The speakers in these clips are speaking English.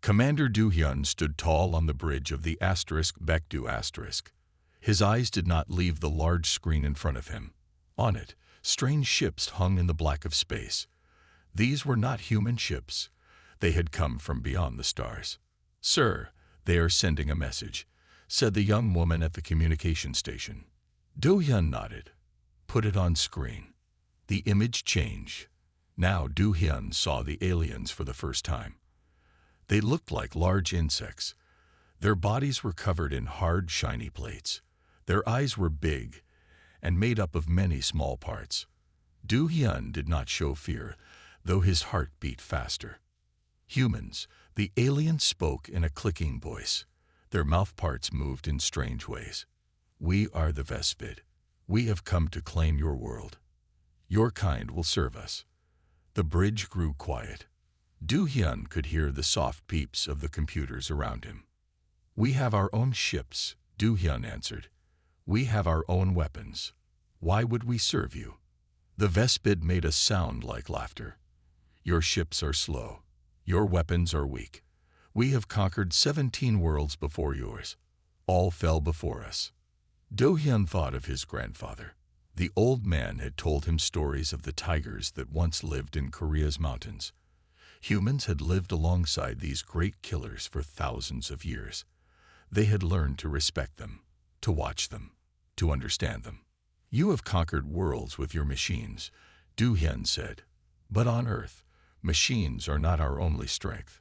Commander Du-hyun stood tall on the bridge of the Baekdu*. His eyes did not leave the large screen in front of him. On it, strange ships hung in the black of space. These were not human ships. They had come from beyond the stars. "Sir, they are sending a message," said the young woman at the communication station. Du-hyun nodded. "Put it on screen." The image changed. Now Du-hyun saw the aliens for the first time. They looked like large insects. Their bodies were covered in hard, shiny plates. Their eyes were big and made up of many small parts. Du-hyun did not show fear, though his heart beat faster. "Humans," the alien spoke in a clicking voice. Their mouth parts moved in strange ways. "We are the Vespid. We have come to claim your world. Your kind will serve us." The bridge grew quiet. Du-hyun could hear the soft peeps of the computers around him. "We have our own ships," Du-hyun answered. "We have our own weapons. Why would we serve you?" The Vespid made a sound like laughter. "Your ships are slow. Your weapons are weak. We have conquered 17 worlds before yours. All fell before us." Du-hyun thought of his grandfather. The old man had told him stories of the tigers that once lived in Korea's mountains. Humans had lived alongside these great killers for thousands of years. They had learned to respect them, to watch them, to understand them. "You have conquered worlds with your machines," Du-hyun said. "But on Earth, machines are not our only strength."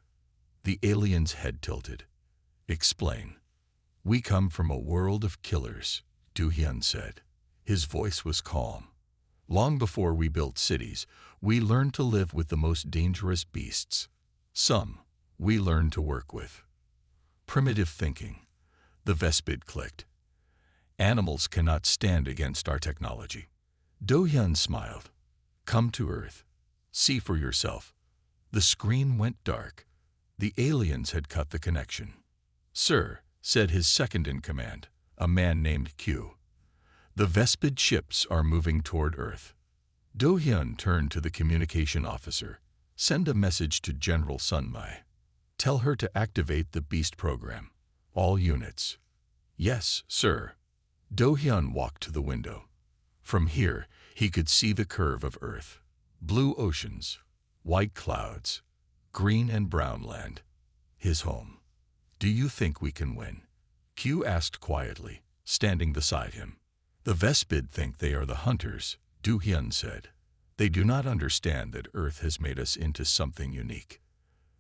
The alien's head tilted. "Explain." "We come from a world of killers," Du-hyun said. His voice was calm. "Long before we built cities, we learned to live with the most dangerous beasts. Some we learned to work with." Primitive thinking. The Vespid clicked. "Animals cannot stand against our technology." Du-hyun smiled. "Come to Earth. See for yourself." The screen went dark. The aliens had cut the connection. "Sir," said his second-in-command, a man named Q. "The Vespid ships are moving toward Earth." Du-hyun turned to the communication officer. "Send a message to General Sunmai. Tell her to activate the Beast program. All units." "Yes, sir." Du-hyun walked to the window. From here, he could see the curve of Earth. Blue oceans, white clouds, green and brown land. His home. "Do you think we can win?" Q asked quietly, standing beside him. "The Vespid think they are the hunters," Du-hyun said. "They do not understand that Earth has made us into something unique."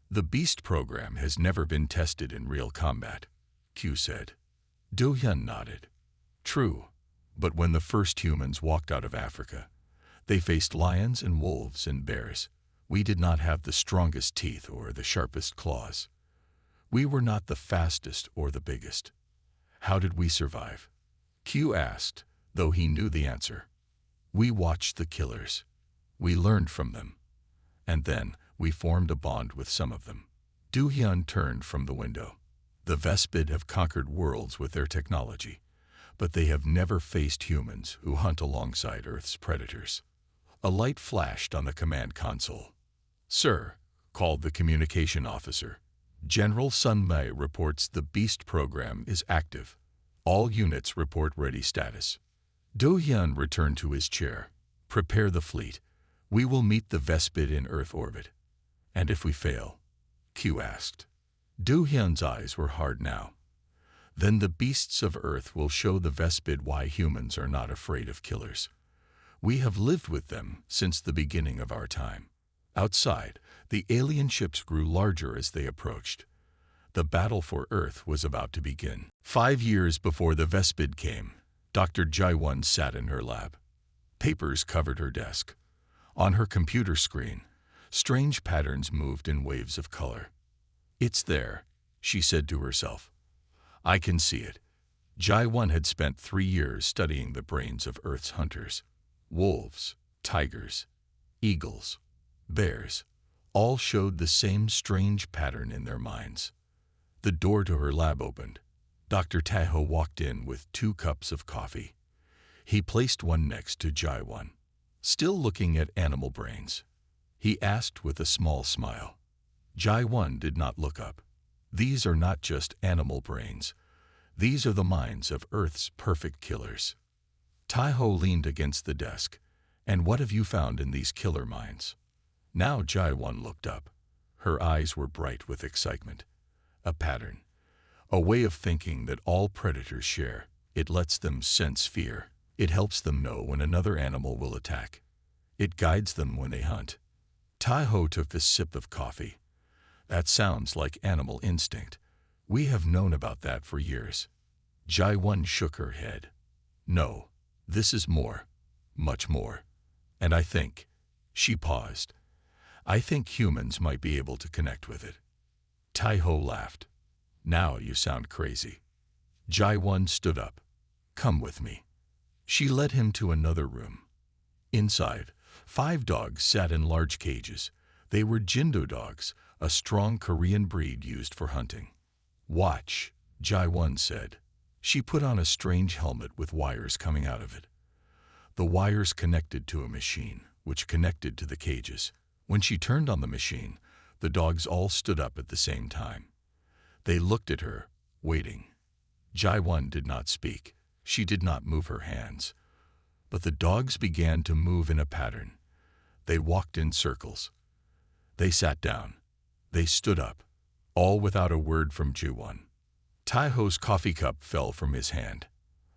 "The Beast program has never been tested in real combat," Q said. Du-hyun nodded. "True, but when the first humans walked out of Africa, they faced lions and wolves and bears. We did not have the strongest teeth or the sharpest claws. We were not the fastest or the biggest. How did we survive?" Q asked, though he knew the answer. "We watched the killers. We learned from them. And then we formed a bond with some of them." Du-hyun turned from the window. "The Vespid have conquered worlds with their technology, but they have never faced humans who hunt alongside Earth's predators." A light flashed on the command console. "Sir," called the communication officer, "General Sunmai reports the Beast program is active. All units report ready status." Du-hyun returned to his chair. "Prepare the fleet. We will meet the Vespid in Earth orbit." "And if we fail?" Q asked. Du-hyun's eyes were hard now. "Then the beasts of Earth will show the Vespid why humans are not afraid of killers. We have lived with them since the beginning of our time." Outside, the alien ships grew larger as they approached. The battle for Earth was about to begin. 5 years before the Vespid came, Dr. Jae-won sat in her lab. Papers covered her desk. On her computer screen, strange patterns moved in waves of color. "It's there," she said to herself. "I can see it." Jae-won had spent 3 years studying the brains of Earth's hunters. Wolves, tigers, eagles, bears, all showed the same strange pattern in their minds. The door to her lab opened. Dr. Taho walked in with 2 cups of coffee. He placed one next to Jae-won. Still looking at animal brains, he asked with a small smile. Jae-won did not look up. These are not just animal brains. These are the minds of Earth's perfect killers. Taiho leaned against the desk. And what have you found in these killer minds? Now Jaiwan looked up. Her eyes were bright with excitement. A pattern. A way of thinking that all predators share. It lets them sense fear. It helps them know when another animal will attack. It guides them when they hunt. Taiho took a sip of coffee. That sounds like animal instinct. We have known about that for years. Jaiwan shook her head. No, this is more. Much more. And I think, she paused, I think humans might be able to connect with it. Taiho laughed. Now you sound crazy. Jaiwan stood up. Come with me. She led him to another room. Inside, 5 dogs sat in large cages. They were Jindo dogs, a strong Korean breed used for hunting. Watch, Jaiwan said. She put on a strange helmet with wires coming out of it. The wires connected to a machine, which connected to the cages. When she turned on the machine, the dogs all stood up at the same time. They looked at her, waiting. Jaiwan did not speak. She did not move her hands. But the dogs began to move in a pattern. They walked in circles. They sat down. They stood up, all without a word from Jaiwan. Taiho's coffee cup fell from his hand.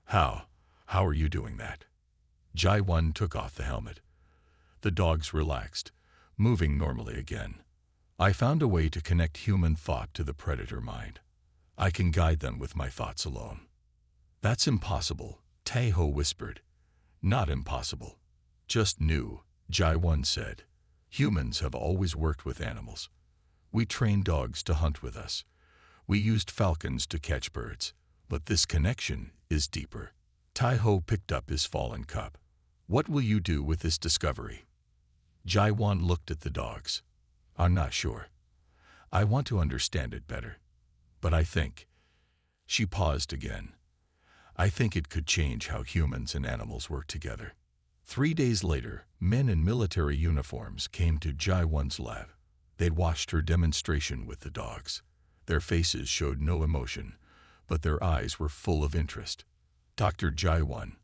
How are you doing that? Jaiwan took off the helmet. The dogs relaxed, moving normally again. I found a way to connect human thought to the predator mind. I can guide them with my thoughts alone. That's impossible, Taiho whispered. Not impossible. Just new, Jaiwan said. Humans have always worked with animals. We trained dogs to hunt with us. We used falcons to catch birds. But this connection is deeper. Taiho picked up his fallen cup. What will you do with this discovery? Jaiwan looked at the dogs. I'm not sure. I want to understand it better. But I think. She paused again. I think it could change how humans and animals work together. 3 days later, men in military uniforms came to Jaiwan's lab. They'd watched her demonstration with the dogs. Their faces showed no emotion, but their eyes were full of interest. Dr. Jaiwan,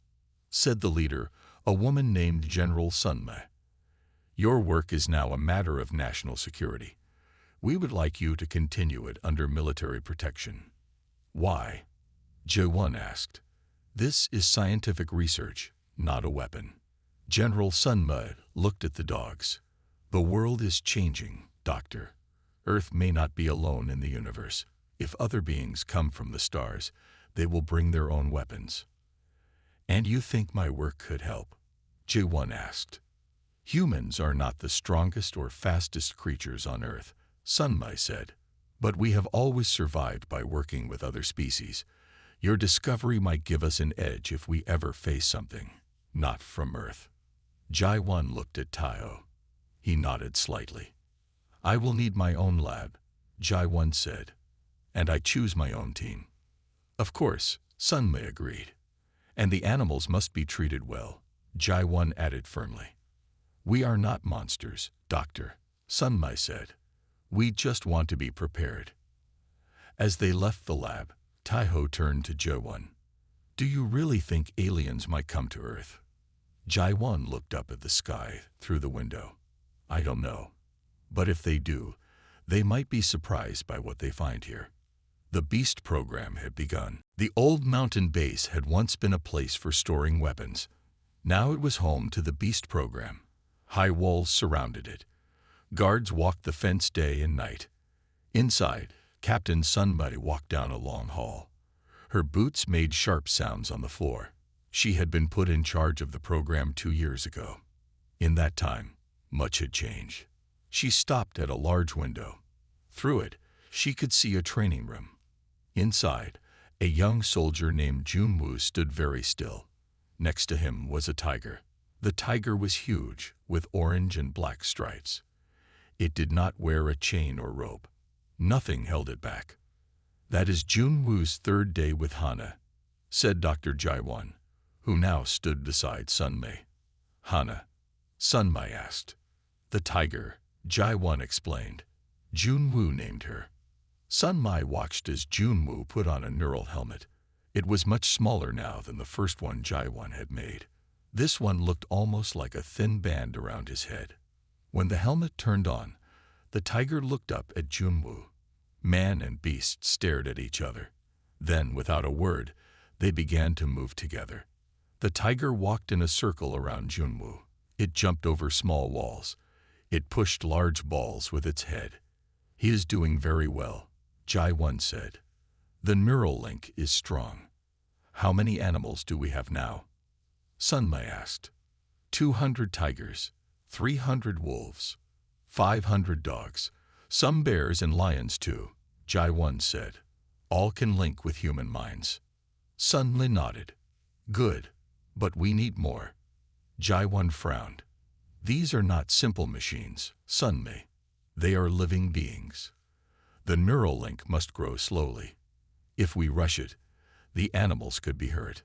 said the leader, a woman named General Sunma. Your work is now a matter of national security. We would like you to continue it under military protection. Why? Jaiwan asked. This is scientific research, not a weapon. General Sunma looked at the dogs. The world is changing, Doctor. Earth may not be alone in the universe. If other beings come from the stars, they will bring their own weapons. And you think my work could help? Jaiwan asked. Humans are not the strongest or fastest creatures on Earth, Sunma said. But we have always survived by working with other species. Your discovery might give us an edge if we ever face something, not from Earth. Jaiwan looked at Taiho. He nodded slightly. I will need my own lab, Jaiwan said. And I choose my own team. Of course, Sunma agreed. And the animals must be treated well, Jaiwan added firmly. We are not monsters, Doctor, Sunma said. We just want to be prepared. As they left the lab, Taiho turned to Jaiwan. Do you really think aliens might come to Earth? Jaiwan looked up at the sky through the window. I don't know. But if they do, they might be surprised by what they find here. The Beast program had begun. The old mountain base had once been a place for storing weapons. Now it was home to the Beast program. High walls surrounded it. Guards walked the fence day and night. Inside, Captain Sunma walked down a long hall. Her boots made sharp sounds on the floor. She had been put in charge of the program 2 years ago. In that time, much had changed. She stopped at a large window. Through it, she could see a training room. Inside, a young soldier named Junwoo stood very still. Next to him was a tiger. The tiger was huge, with orange and black stripes. It did not wear a chain or rope. Nothing held it back. That is Junwoo's 3rd day with Hana, said Dr. Jaiwan, who now stood beside Sunma. Hana? Sunma asked. The tiger, Jaiwan explained. Junwoo named her. Sun Mai watched as Junwoo put on a neural helmet. It was much smaller now than the first one Jaiwan had made. This one looked almost like a thin band around his head. When the helmet turned on, the tiger looked up at Junwoo. Man and beast stared at each other. Then, without a word, they began to move together. The tiger walked in a circle around Junwoo. It jumped over small walls. It pushed large balls with its head. "He is doing very well," Jaiwan said. "The neural link is strong." "How many animals do we have now?" Sun Mai asked. 200 tigers, 300 wolves, 500 dogs, some bears and lions too, Jaiwan said. "All can link with human minds." Sun Li nodded. "Good, but we need more." Jaiwan frowned. "These are not simple machines, Sun Mai. They are living beings. The neural link must grow slowly. If we rush it, the animals could be hurt."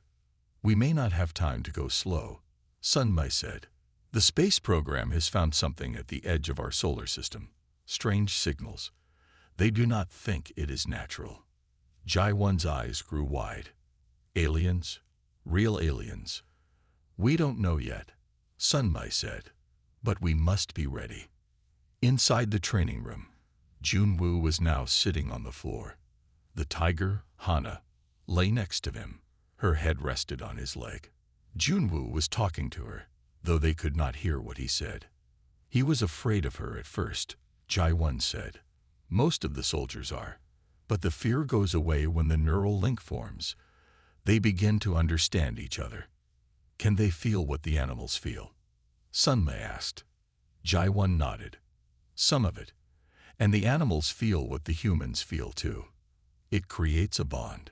"We may not have time to go slow," Sun Mai said. "The space program has found something at the edge of our solar system. Strange signals. They do not think it is natural." Jaiwan's eyes grew wide. "Aliens? Real aliens?" "We don't know yet," Sun Mai said. "But we must be ready." Inside the training room, Junwoo was now sitting on the floor. The tiger, Hana, lay next to him. Her head rested on his leg. Junwoo was talking to her, though they could not hear what he said. "He was afraid of her at first," Jaiwan said. "Most of the soldiers are. But the fear goes away when the neural link forms. They begin to understand each other." "Can they feel what the animals feel?" Sun Mai asked. Jaiwan nodded. "Some of it. And the animals feel what the humans feel too. It creates a bond."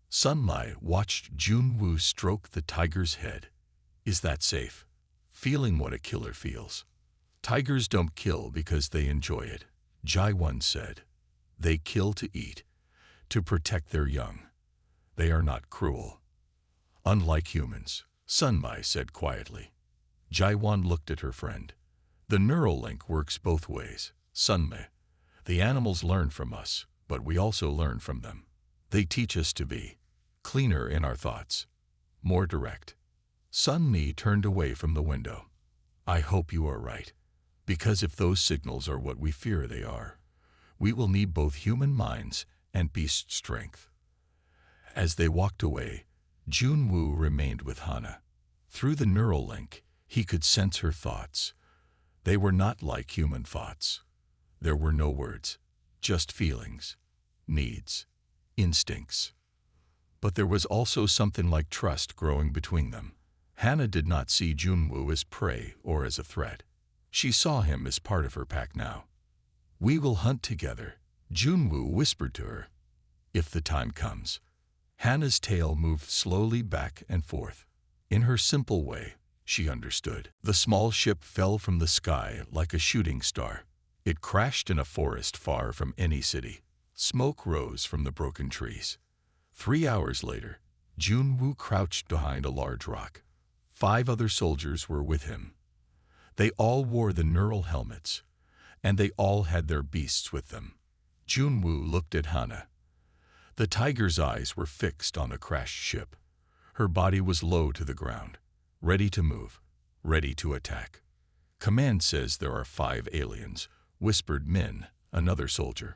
Sun Mai watched Junwoo stroke the tiger's head. "Is that safe? Feeling what a killer feels." "Tigers don't kill because they enjoy it," Jaiwan said. "They kill to eat, to protect their young. They are not cruel." "Unlike humans," Sun Mai said quietly. Jaiwan looked at her friend. "The neural link works both ways, Sun Mai. The animals learn from us, but we also learn from them. They teach us to be cleaner in our thoughts, more direct." Sun Mi turned away from the window. "I hope you are right, because if those signals are what we fear they are, we will need both human minds and beast strength." As they walked away, Junwoo remained with Hana. Through the neural link, he could sense her thoughts. They were not like human thoughts. There were no words, just feelings, needs, instincts. But there was also something like trust growing between them. Hana did not see Junwoo as prey or as a threat. She saw him as part of her pack now. "We will hunt together," Junwoo whispered to her. "If the time comes." Hana's tail moved slowly back and forth. In her simple way, she understood. The small ship fell from the sky like a shooting star. It crashed in a forest far from any city. Smoke rose from the broken trees. 3 hours later, Junwoo crouched behind a large rock. 5 other soldiers were with him. They all wore the neural helmets, and they all had their beasts with them. Junwoo looked at Hana. The tiger's eyes were fixed on the crashed ship. Her body was low to the ground, ready to move, ready to attack. "Command says there are 5 aliens," whispered Min, another soldier.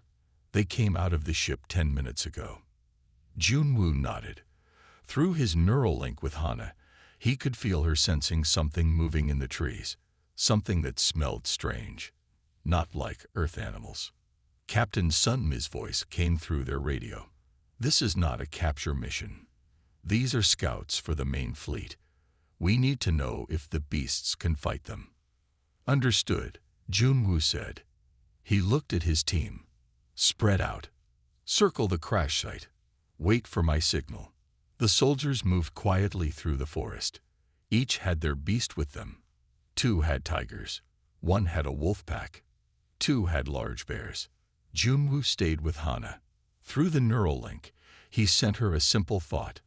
"They came out of the ship 10 minutes ago." Junwoo nodded. Through his neural link with Hana, he could feel her sensing something moving in the trees, something that smelled strange, not like Earth animals. Captain Sun Mi's voice came through their radio. "This is not a capture mission. These are scouts for the main fleet. We need to know if the beasts can fight them." "Understood," Junwoo said. He looked at his team. "Spread out. Circle the crash site. Wait for my signal." The soldiers moved quietly through the forest. Each had their beast with them. 2 had tigers. 1 had a wolf pack. 2 had large bears. Junwoo stayed with Hana. Through the neural link, he sent her a simple thought.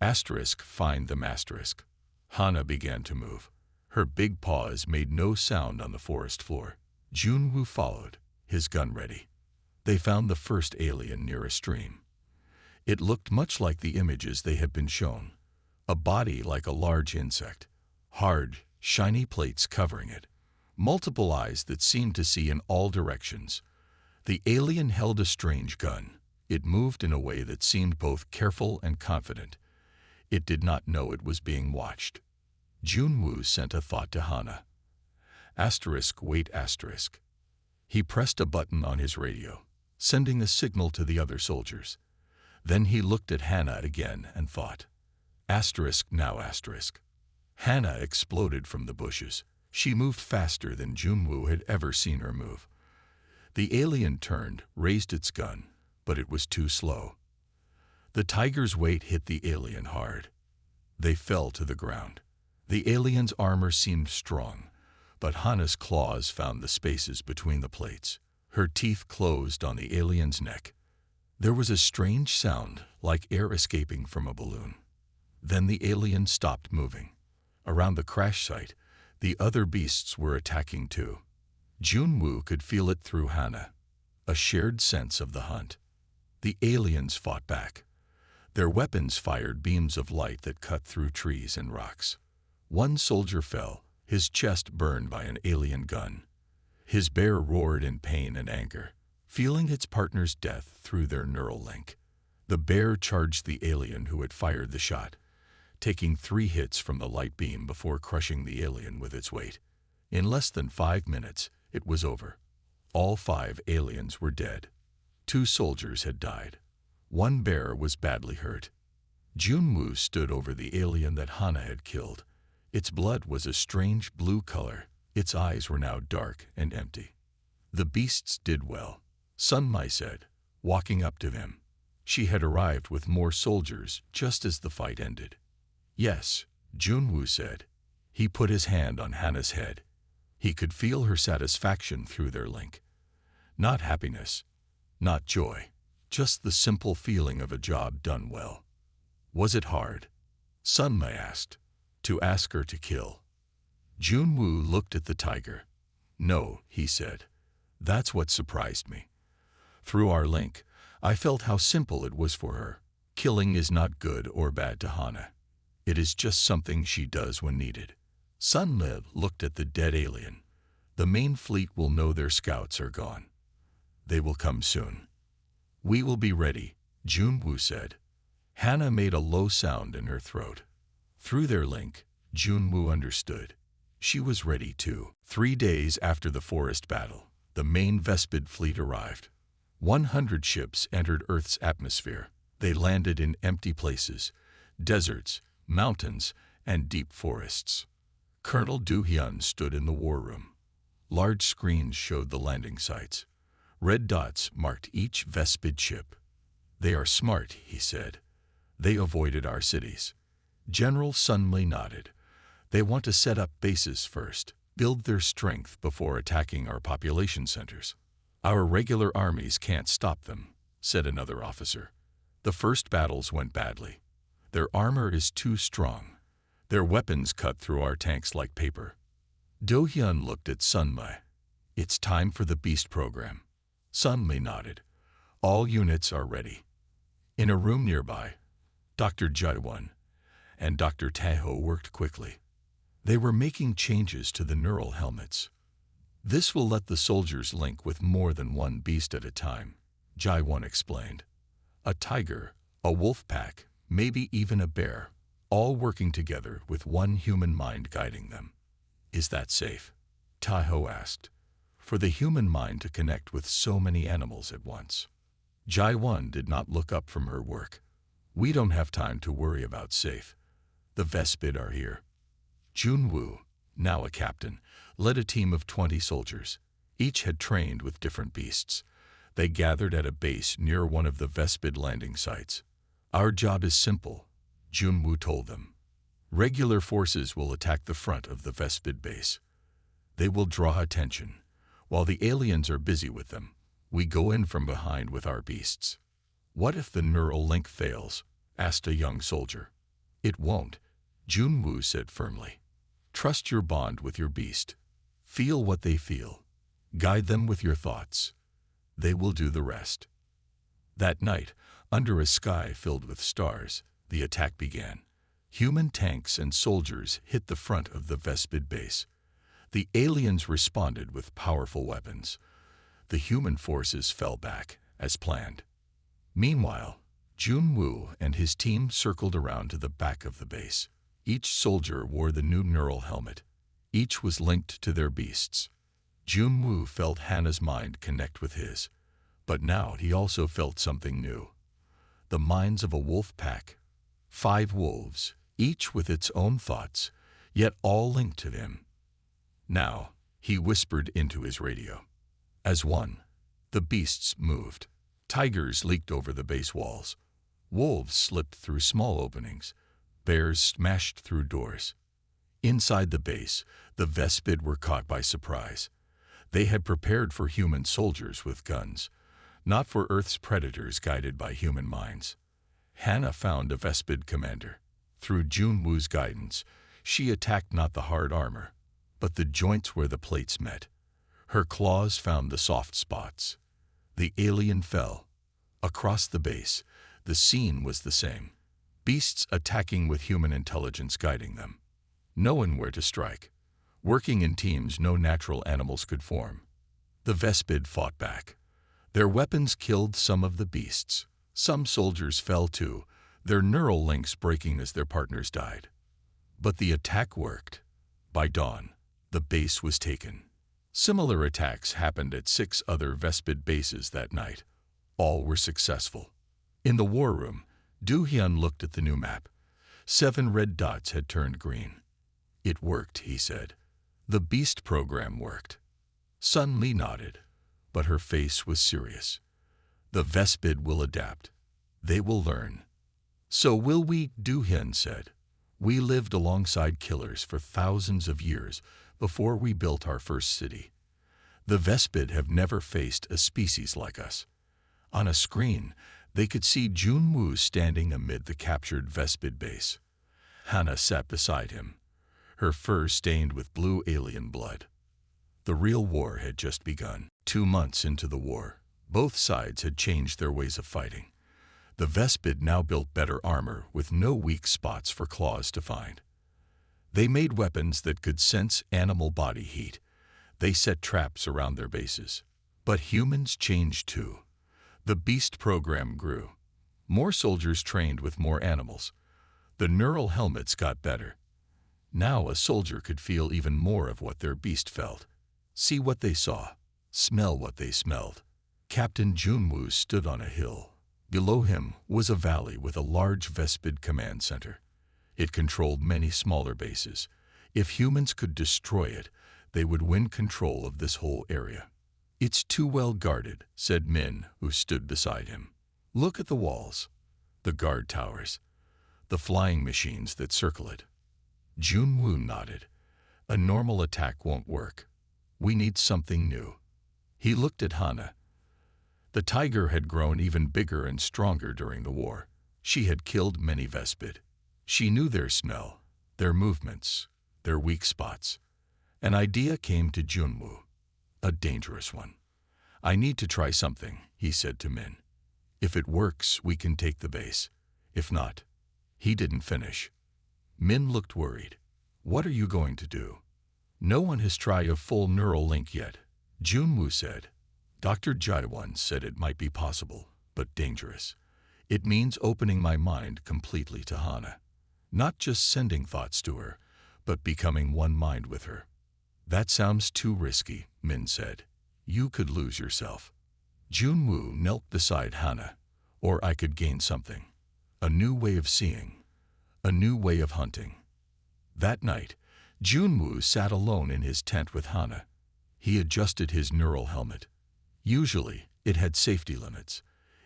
Find them asterisk. Hana began to move. Her big paws made no sound on the forest floor. Junwoo followed, his gun ready. They found the first alien near a stream. It looked much like the images they had been shown. A body like a large insect, hard, shiny plates covering it, multiple eyes that seemed to see in all directions. The alien held a strange gun. It moved in a way that seemed both careful and confident. It did not know it was being watched. Junwoo sent a thought to Hana. Wait. He pressed a button on his radio, sending a signal to the other soldiers. Then he looked at Hana again and thought. Now. Hana exploded from the bushes. She moved faster than Junwoo had ever seen her move. The alien turned, raised its gun, but it was too slow. The tiger's weight hit the alien hard. They fell to the ground. The alien's armor seemed strong, but Hana's claws found the spaces between the plates. Her teeth closed on the alien's neck. There was a strange sound, like air escaping from a balloon. Then the alien stopped moving. Around the crash site, the other beasts were attacking too. Junwoo could feel it through Hana, a shared sense of the hunt. The aliens fought back. Their weapons fired beams of light that cut through trees and rocks. One soldier fell, his chest burned by an alien gun. His bear roared in pain and anger, feeling its partner's death through their neural link. The bear charged the alien who had fired the shot, taking 3 hits from the light beam before crushing the alien with its weight. In less than 5 minutes, it was over. All 5 aliens were dead. 2 soldiers had died. 1 bear was badly hurt. Junwoo stood over the alien that Hana had killed. Its blood was a strange blue color. Its eyes were now dark and empty. The beasts did well, Sunmai said, walking up to him. She had arrived with more soldiers just as the fight ended. Yes, Junwoo said. He put his hand on Hana's head. He could feel her satisfaction through their link. Not happiness, not joy, just the simple feeling of a job done well. Was it hard? Sunmai asked. To ask her to kill. Junwoo looked at the tiger. No, he said. That's what surprised me. Through our link, I felt how simple it was for her. Killing is not good or bad to Hana. It is just something she does when needed. Sunliv looked at the dead alien. The main fleet will know their scouts are gone. They will come soon. We will be ready, Junwoo said. Hana made a low sound in her throat. Through their link, Junwoo understood. She was ready too. 3 days after the forest battle, the main Vespid fleet arrived. 100 ships entered Earth's atmosphere. They landed in empty places, deserts, mountains, and deep forests. Colonel Do-hyun stood in the war room. Large screens showed the landing sites. Red dots marked each Vespid ship. They are smart, he said. They avoided our cities. General Sunmai nodded. They want to set up bases first, build their strength before attacking our population centers. Our regular armies can't stop them, said another officer. The first battles went badly. Their armor is too strong. Their weapons cut through our tanks like paper. Do-hyun looked at Sunmai. It's time for the Beast program. Sunmai nodded. All units are ready. In a room nearby, Dr. Jaewon and Dr. Taeho worked quickly. They were making changes to the neural helmets. This will let the soldiers link with more than one beast at a time, Jaewon explained. A tiger, a wolf pack, maybe even a bear, all working together with one human mind guiding them. Is that safe? Taeho asked. For the human mind to connect with so many animals at once. Jaewon did not look up from her work. We don't have time to worry about safe. The Vespid are here. Junwoo, now a captain, led a team of 20 soldiers. Each had trained with different beasts. They gathered at a base near one of the Vespid landing sites. Our job is simple, Junwoo told them. Regular forces will attack the front of the Vespid base. They will draw attention. While the aliens are busy with them, we go in from behind with our beasts. What if the neural link fails? Asked a young soldier. It won't, Junwoo said firmly. Trust your bond with your beast. Feel what they feel. Guide them with your thoughts. They will do the rest. That night, under a sky filled with stars, the attack began. Human tanks and soldiers hit the front of the Vespid base. The aliens responded with powerful weapons. The human forces fell back, as planned. Meanwhile, Junwoo and his team circled around to the back of the base. Each soldier wore the new neural helmet. Each was linked to their beasts. Junwoo felt Hana's mind connect with his. But now he also felt something new. The minds of a wolf pack. 5 wolves, each with its own thoughts, yet all linked to him. Now, he whispered into his radio. As one, the beasts moved. Tigers leaked over the base walls. Wolves slipped through small openings. Bears smashed through doors. Inside the base, the Vespid were caught by surprise. They had prepared for human soldiers with guns, not for Earth's predators guided by human minds. Hana found a Vespid commander. Through Junwoo's guidance, she attacked not the hard armor, but the joints where the plates met. Her claws found the soft spots. The alien fell. Across the base, the scene was the same. Beasts attacking with human intelligence guiding them. Knowing where to strike. Working in teams no natural animals could form. The Vespid fought back. Their weapons killed some of the beasts. Some soldiers fell too, their neural links breaking as their partners died. But the attack worked. By dawn, the base was taken. Similar attacks happened at 6 other Vespid bases that night. All were successful. In the war room, Do-hyun looked at the new map. 7 red dots had turned green. It worked, he said. The beast program worked. Sun Lee nodded, but her face was serious. The Vespid will adapt. They will learn. So will we, Do-hyun said. We lived alongside killers for thousands of years before we built our first city. The Vespid have never faced a species like us. On a screen, they could see Junwoo standing amid the captured Vespid base. Hana sat beside him, her fur stained with blue alien blood. The real war had just begun. 2 months into the war, both sides had changed their ways of fighting. The Vespid now built better armor with no weak spots for claws to find. They made weapons that could sense animal body heat. They set traps around their bases. But humans changed too. The beast program grew. More soldiers trained with more animals. The neural helmets got better. Now a soldier could feel even more of what their beast felt. See what they saw. Smell what they smelled. Captain Junwoo stood on a hill. Below him was a valley with a large Vespid command center. It controlled many smaller bases. If humans could destroy it, they would win control of this whole area. It's too well guarded, said Min, who stood beside him. Look at the walls, the guard towers, the flying machines that circle it. Junwoo nodded. A normal attack won't work. We need something new. He looked at Hana. The tiger had grown even bigger and stronger during the war. She had killed many Vespid. She knew their smell, their movements, their weak spots. An idea came to Junwoo, a dangerous one. I need to try something, he said to Min. If it works, we can take the base. If not, he didn't finish. Min looked worried. What are you going to do? No one has tried a full neural link yet, Junwoo said. Dr. Jaiwan said it might be possible, but dangerous. It means opening my mind completely to Hana. Not just sending thoughts to her, but becoming one mind with her. That sounds too risky, Min said. You could lose yourself. Junwoo knelt beside Hana. Or I could gain something. A new way of seeing. A new way of hunting. That night, Junwoo sat alone in his tent with Hana. He adjusted his neural helmet. Usually, it had safety limits.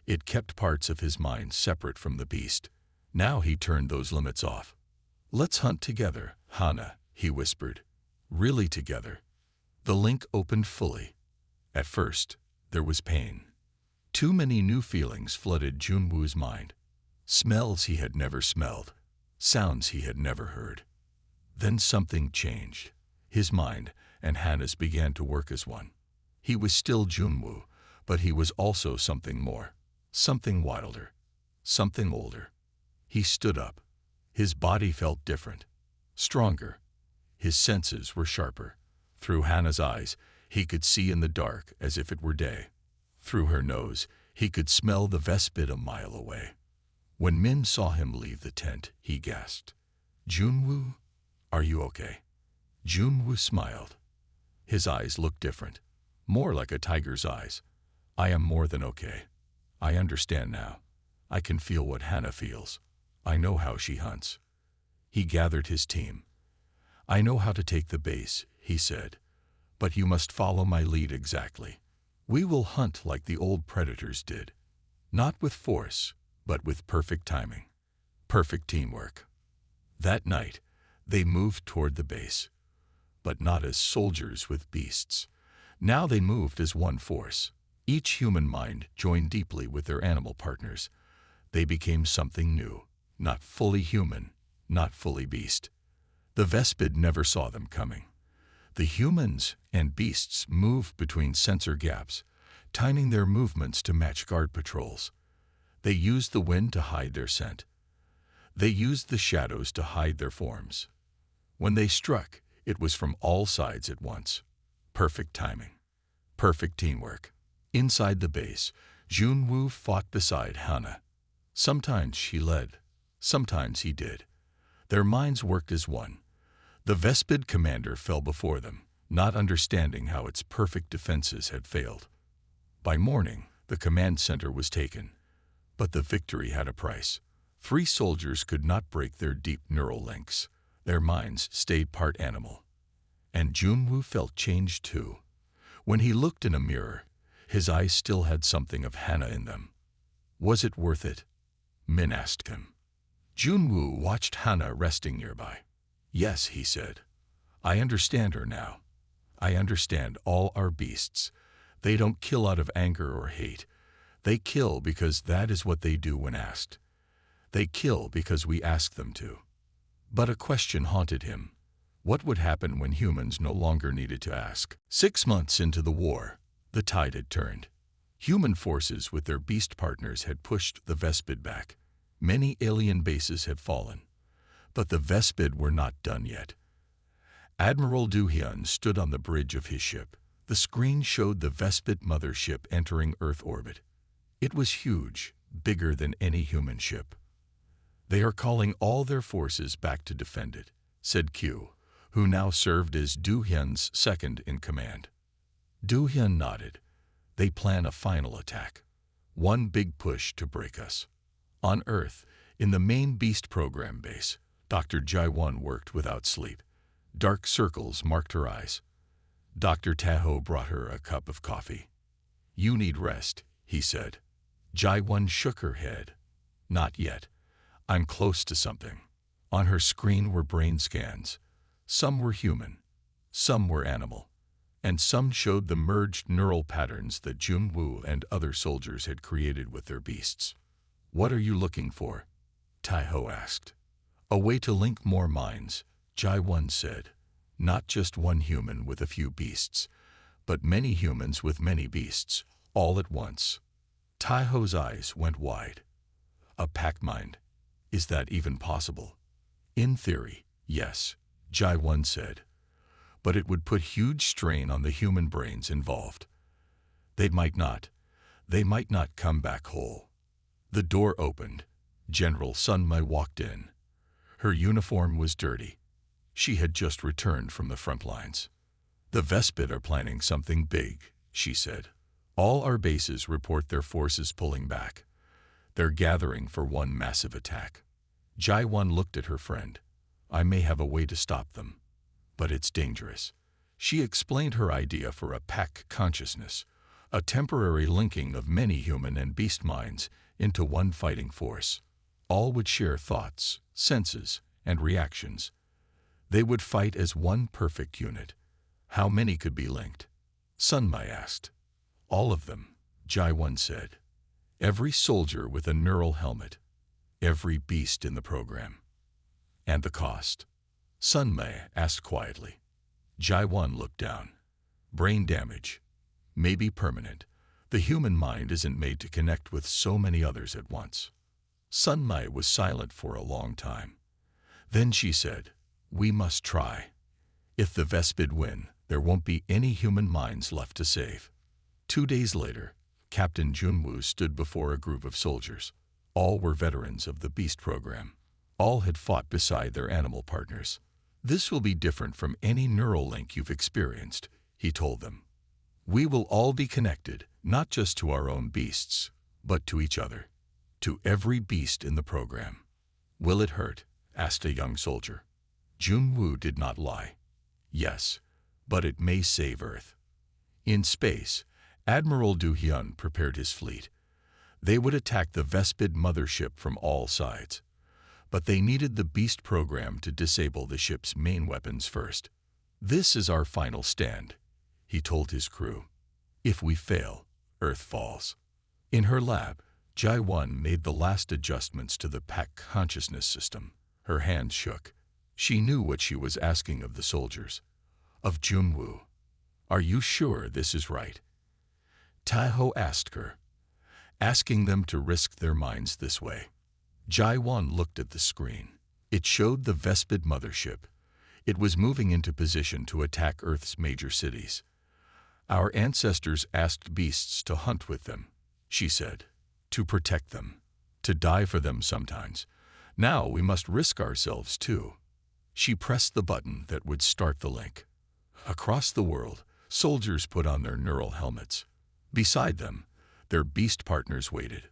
It kept parts of his mind separate from the beast. Now he turned those limits off. Let's hunt together, Hana, he whispered. Really together. The link opened fully. At first, there was pain. Too many new feelings flooded Junwoo's mind. Smells he had never smelled. Sounds he had never heard. Then something changed. His mind and Hana's began to work as one. He was still Junwoo, But he was also something more, something wilder, something older. He stood up. His body felt different, stronger. His senses were sharper. Through Hannah's eyes, he could see in the dark as if it were day. Through her nose, he could smell the Vespid a mile away. When Min saw him leave the tent, he gasped, "Junwoo, are you okay?" Junwoo smiled. His eyes looked different, more like a tiger's eyes. "I am more than okay. I understand now. I can feel what Hannah feels. I know how she hunts." He gathered his team. "I know how to take the base," he said, "but you must follow my lead exactly. We will hunt like the old predators did, not with force, but with perfect timing, perfect teamwork." That night, they moved toward the base, but not as soldiers with beasts. Now they moved as one force. Each human mind joined deeply with their animal partners. They became something new, not fully human, not fully beast. The Vespid never saw them coming. The humans and beasts moved between sensor gaps, timing their movements to match guard patrols. They used the wind to hide their scent. They used the shadows to hide their forms. When they struck, it was from all sides at once. Perfect timing. Perfect teamwork. Inside the base, Junwoo fought beside Hannah. Sometimes she led, sometimes he did. Their minds worked as one. The Vespid commander fell before them, not understanding how its perfect defenses had failed. By morning, the command center was taken. But the victory had a price. 3 soldiers could not break their deep neural links. Their minds stayed part animal. And Junwoo felt changed too. When he looked in a mirror, his eyes still had something of Hannah in them. Was it worth it? Min asked him. Junwoo watched Hannah resting nearby. "Yes," he said. "I understand her now. I understand all our beasts. They don't kill out of anger or hate. They kill because that is what they do when asked. They kill because we ask them to." But a question haunted him. What would happen when humans no longer needed to ask? 6 months into the war, the tide had turned. Human forces with their beast partners had pushed the Vespid back. Many alien bases had fallen. But the Vespid were not done yet. Admiral Do-hyun stood on the bridge of his ship. The screen showed the Vespid mothership entering Earth orbit. It was huge, bigger than any human ship. "They are calling all their forces back to defend it," said Q, who now served as Do-hyun's second in command. Do-hyun nodded. "They plan a final attack. One big push to break us." On Earth, in the main Beast program base, Dr. Jae-won worked without sleep. Dark circles marked her eyes. Dr. Taho brought her a cup of coffee. "You need rest," he said. Jae-won shook her head. "Not yet. I'm close to something." On her screen were brain scans. Some were human, some were animal, and some showed the merged neural patterns that Junwoo and other soldiers had created with their beasts. "What are you looking for?" Taho asked. "A way to link more minds," Jae-won said. "Not just one human with a few beasts, but many humans with many beasts, all at once." Taho's eyes went wide. "A pack mind? Is that even possible?" "In theory, yes," Jae-won said. "But it would put huge strain on the human brains involved. They might not come back whole." The door opened. General Sunma walked in. Her uniform was dirty. She had just returned from the front lines. "The Vespid are planning something big," she said. "All our bases report their forces pulling back. They're gathering for one massive attack." Jae-won looked at her friend. "I may have a way to stop them, but it's dangerous." She explained her idea for a pack consciousness, a temporary linking of many human and beast minds into one fighting force. All would share thoughts, senses, and reactions. They would fight as one perfect unit. How many could be linked? Sunma asked. "All of them," Jae-won said. "Every soldier with a neural helmet. Every beast in the program." "And the cost?" Sunma asked quietly. Jae-won looked down. "Brain damage. Maybe permanent. The human mind isn't made to connect with so many others at once. Sun Mai was silent for a long time. Then she said, "We must try. If the Vespid win, there won't be any human minds left to save." 2 days later, Captain Junwoo stood before a group of soldiers. All were veterans of the Beast program. All had fought beside their animal partners. "This will be different from any neural link you've experienced," he told them. "We will all be connected, not just to our own beasts, but to each other, to every beast in the program." "Will it hurt?" asked a young soldier. Junwoo did not lie. "Yes, but it may save Earth." In space, Admiral Du Hyun prepared his fleet. They would attack the Vespid mothership from all sides. But they needed the Beast program to disable the ship's main weapons first. "This is our final stand," he told his crew. "If we fail, Earth falls." In her lab, Jae-won made the last adjustments to the pack consciousness system. Her hands shook. She knew what she was asking of the soldiers. Of Junwoo. "Are you sure this is right?" Taeho asked her, asking them to risk their minds this way. Jae-won looked at the screen. It showed the Vespid mothership. It was moving into position to attack Earth's major cities. "Our ancestors asked beasts to hunt with them," she said, "to protect them, to die for them sometimes. Now we must risk ourselves too." She pressed the button that would start the link. Across the world, soldiers put on their neural helmets. Beside them, their beast partners waited.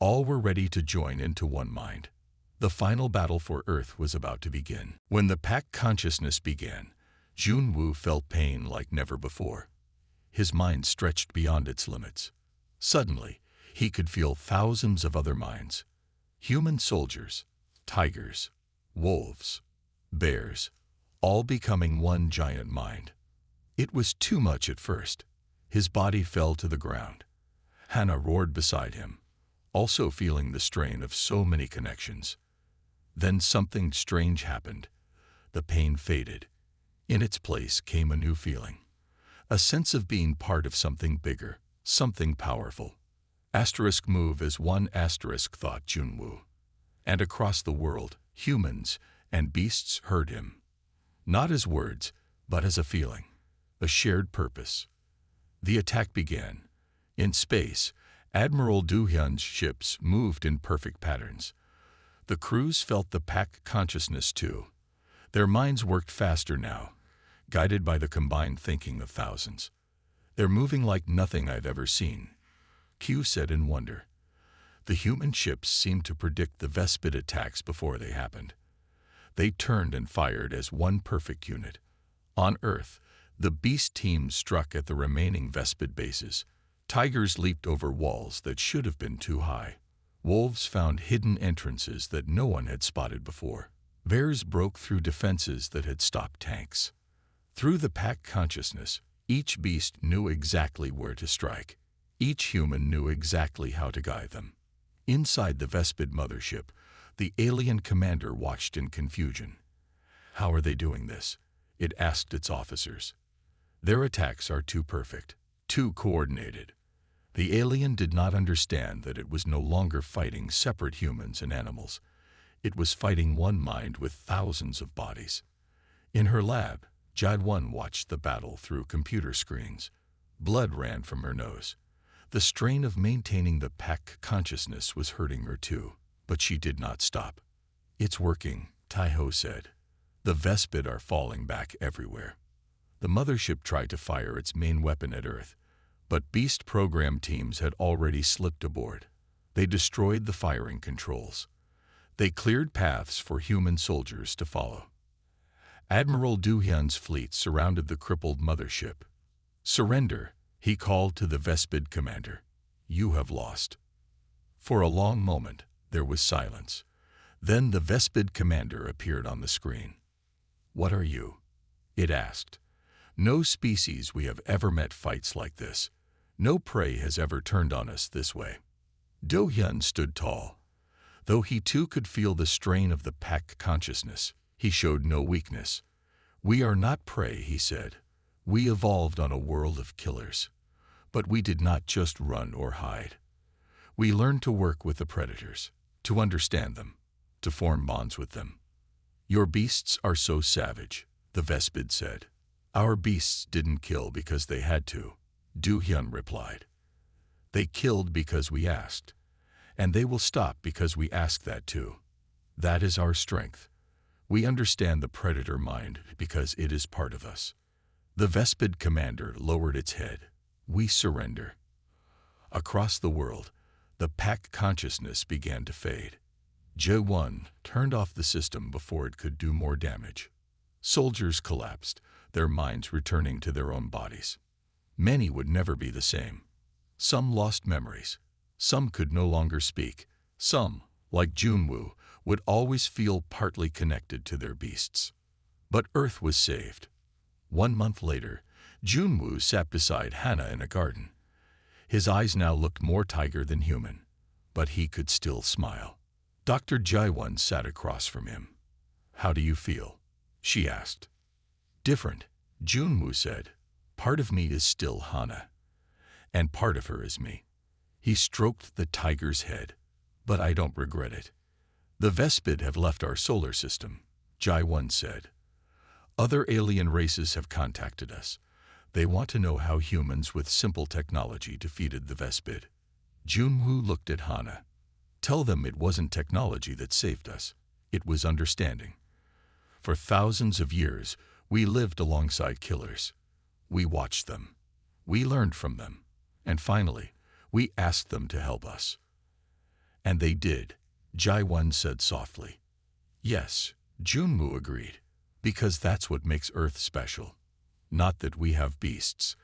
All were ready to join into one mind. The final battle for Earth was about to begin. When the pack consciousness began, Junwoo felt pain like never before. His mind stretched beyond its limits. Suddenly, he could feel thousands of other minds. Human soldiers, tigers, wolves, bears, all becoming one giant mind. It was too much at first. His body fell to the ground. Hannah roared beside him, also feeling the strain of so many connections. Then something strange happened. The pain faded. In its place came a new feeling. A sense of being part of something bigger, something powerful. Move as one thought Junwoo. And across the world, humans and beasts heard him. Not as words, but as a feeling. A shared purpose. The attack began. In space, Admiral Du Hyun's ships moved in perfect patterns. The crews felt the pack consciousness too. Their minds worked faster now, guided by the combined thinking of thousands. "They're moving like nothing I've ever seen," Q said in wonder. The human ships seemed to predict the Vespid attacks before they happened. They turned and fired as one perfect unit. On Earth, the beast teams struck at the remaining Vespid bases. Tigers leaped over walls that should have been too high. Wolves found hidden entrances that no one had spotted before. Bears broke through defenses that had stopped tanks. Through the pack consciousness, each beast knew exactly where to strike. Each human knew exactly how to guide them. Inside the Vespid mothership, the alien commander watched in confusion. "How are they doing this?" it asked its officers. "Their attacks are too perfect, too coordinated." The alien did not understand that it was no longer fighting separate humans and animals. It was fighting one mind with thousands of bodies. In her lab, Jae-won watched the battle through computer screens. Blood ran from her nose. The strain of maintaining the pack consciousness was hurting her too, but she did not stop. "It's working," Taeho said. "The Vespid are falling back everywhere." The mothership tried to fire its main weapon at Earth, but Beast program teams had already slipped aboard. They destroyed the firing controls. They cleared paths for human soldiers to follow. Admiral Du Hyun's fleet surrounded the crippled mothership. "Surrender," he called to the Vespid commander. "You have lost." For a long moment, there was silence. Then the Vespid commander appeared on the screen. "What are you?" it asked. "No species we have ever met fights like this. No prey has ever turned on us this way." Do Hyun stood tall. Though he too could feel the strain of the pack consciousness, he showed no weakness. "We are not prey," he said. "We evolved on a world of killers. But we did not just run or hide. We learned to work with the predators, to understand them, to form bonds with them. Your beasts are so savage, the Vespid said. Our beasts didn't kill because they had to, Du-hyun replied. They killed because we asked, and they will stop because we ask that too. That is our strength. We understand the predator mind because it is part of us. The Vespid commander lowered its head. We surrender. Across the world, the pack consciousness began to fade. Jae-won turned off the system before it could do more damage. Soldiers collapsed, their minds returning to their own bodies. Many would never be the same. Some lost memories. Some could no longer speak. Some, like Junwoo, would always feel partly connected to their beasts. But Earth was saved. 1 month later, Junwoo sat beside Hana in a garden. His eyes now looked more tiger than human, but he could still smile. Dr. Jae-won sat across from him. How do you feel? She asked. Different, Junwoo said. Part of me is still Hana, and part of her is me. He stroked the tiger's head, but I don't regret it. The Vespid have left our solar system, Jae-won said. Other alien races have contacted us. They want to know how humans with simple technology defeated the Vespid. Junwoo looked at Hana. Tell them it wasn't technology that saved us. It was understanding. For thousands of years, we lived alongside killers. We watched them. We learned from them. And finally, we asked them to help us. And they did, Jae-won said softly. Yes, Junwoo agreed, because that's what makes Earth special. Not that we have beasts,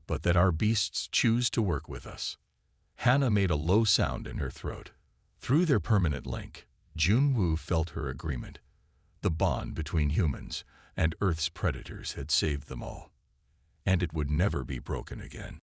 but that our beasts choose to work with us. Hana made a low sound in her throat. Through their permanent link, Junwoo felt her agreement. The bond between humans and Earth's predators had saved them all. And it would never be broken again.